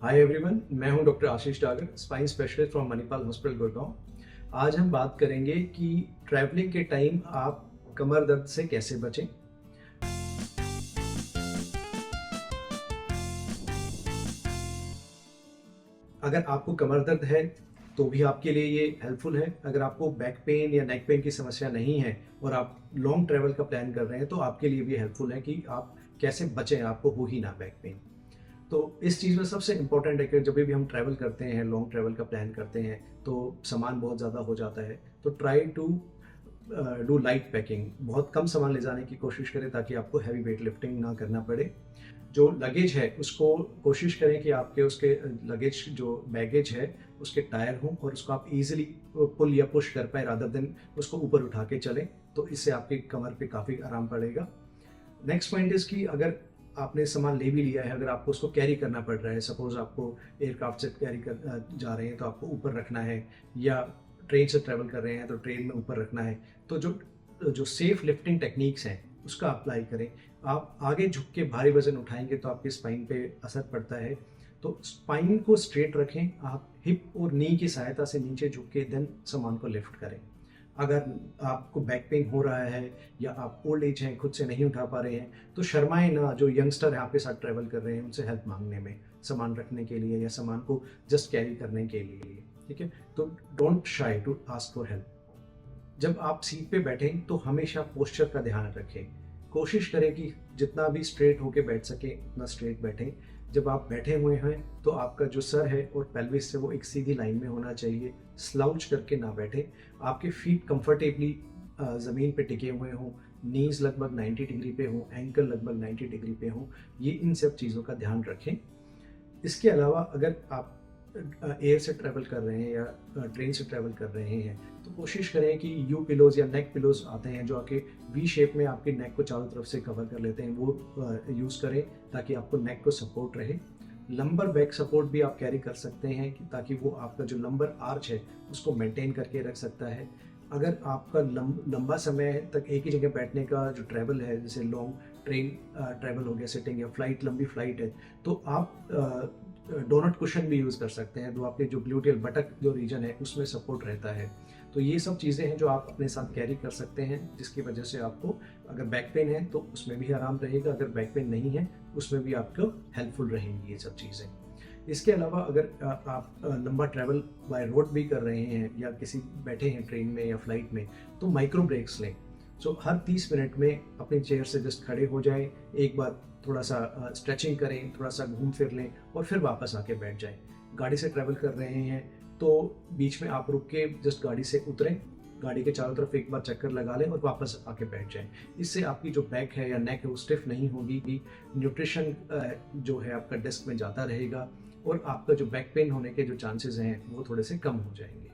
Hi everyone, मैं हूं doctor Ashish Dagar, spine specialist from Manipal hospital Gurgaon. आज हम बात करेंगे कि ट्रैवलिंग के टाइम आप कमर दर्द से कैसे बचें। अगर आपको कमर दर्द है तो भी आपके लिए ये हेल्पफुल है। अगर आपको बैक पेन या नेक पेन की समस्या नहीं है और आप लॉन्ग ट्रैवल का प्लान कर रहे हैं तो आपके लिए भी हेल्पफुल है कि आप कैसे बचें, आपको हो ही ना बैक पेन। तो इस चीज़ में सबसे इम्पोर्टेंट है कि जब भी हम ट्रैवल करते हैं, लॉन्ग ट्रैवल का प्लान करते हैं तो सामान बहुत ज़्यादा हो जाता है। तो try to do light packing, बहुत कम सामान ले जाने की कोशिश करें ताकि आपको हैवी वेट लिफ्टिंग ना करना पड़े। जो लगेज है उसको कोशिश करें कि आपके उसके लगेज जो बैगेज है उसके टायर हों और उसको आप इजीली पुल या पुश कर पाए रादर देन उसको ऊपर उठा के चलें, तो इससे आपकी कमर पे काफ़ी आराम पड़ेगा। नेक्स्ट पॉइंट इज़ कि अगर आपने सामान ले भी लिया है, अगर आपको उसको कैरी करना पड़ रहा है, सपोज आपको एयरक्राफ्ट से कैरी कर जा रहे हैं तो आपको ऊपर रखना है, या ट्रेन से ट्रैवल कर रहे हैं तो ट्रेन में ऊपर रखना है, तो जो जो सेफ लिफ्टिंग टेक्निक्स हैं उसका अप्लाई करें। आप आगे झुक के भारी वजन उठाएंगे तो आपके स्पाइन पे असर पड़ता है। तो स्पाइन को स्ट्रेट रखें, आप हिप और नी की सहायता से नीचे झुक के देन सामान को लिफ्ट करें। अगर आपको बैक पेन हो रहा है या आप ओल्ड एज हैं, खुद से नहीं उठा पा रहे हैं, तो शर्माएं ना। जो यंगस्टर आपके साथ ट्रैवल कर रहे हैं उनसे हेल्प मांगने में, सामान रखने के लिए या सामान को जस्ट कैरी करने के लिए, ठीक है। तो don't shy to ask for help. जब आप सीट पे बैठें तो हमेशा पोस्चर का ध्यान रखें। कोशिश करें कि जितना भी स्ट्रेट होके बैठ सके उतना स्ट्रेट बैठें। जब आप बैठे हुए हैं तो आपका जो सर है और पेल्विस है वो एक सीधी लाइन में होना चाहिए। स्लाउच करके ना बैठें। आपके फीट कंफर्टेबली ज़मीन पे टिके हुए हों, नीज लगभग 90 डिग्री पे हों, एंकल लगभग 90 डिग्री पे हों। ये इन सब चीज़ों का ध्यान रखें। इसके अलावा अगर आप एयर से ट्रैवल कर रहे हैं या ट्रेन से ट्रैवल कर रहे हैं तो कोशिश करें कि यू पिलोज या नेक पिलोज आते हैं जो आपके वी शेप में आपके नेक को चारों तरफ से कवर कर लेते हैं, वो यूज़ करें ताकि आपको नेक को सपोर्ट रहे। लंबर बैक सपोर्ट भी आप कैरी कर सकते हैं कि ताकि वो आपका जो लंबर आर्च है उसको मेंटेन करके रख सकता है। अगर आपका लंबा समय तक एक ही जगह बैठने का जो ट्रैवल है, जैसे लॉन्ग ट्रेन ट्रैवल हो गया, सिटिंग या फ्लाइट, लंबी फ्लाइट है, तो आप डोनट कुशन भी यूज़ कर सकते हैं, तो आपके जो ग्लूटियल बटक जो रीजन है उसमें सपोर्ट रहता है। तो ये सब चीज़ें हैं जो आप अपने साथ कैरी कर सकते हैं, जिसकी वजह से आपको अगर बैक पेन है तो उसमें भी आराम रहेगा, अगर बैक पेन नहीं है उसमें भी आपको हेल्पफुल रहेंगी ये सब चीज़ें। इसके अलावा अगर आप लंबा ट्रैवल बाय रोड भी कर रहे हैं या किसी बैठे हैं ट्रेन में या फ्लाइट में, तो माइक्रो ब्रेक्स लें। सो हर 30 मिनट में अपनी चेयर से जस्ट खड़े हो जाएं, एक बार थोड़ा सा स्ट्रेचिंग करें, थोड़ा सा घूम फिर लें और फिर वापस आके बैठ जाएं। गाड़ी से ट्रैवल कर रहे हैं तो बीच में आप रुक के जस्ट गाड़ी से उतरें, गाड़ी के चारों तरफ एक बार चक्कर लगा लें और वापस आके बैठ जाएं। इससे आपकी जो बैक है या नेक है वो स्टिफ नहीं होगी, न्यूट्रिशन जो है आपका डिस्क में जाता रहेगा और आपका जो बैक पेन होने के जो चांसेस हैं वो थोड़े से कम हो जाएंगे।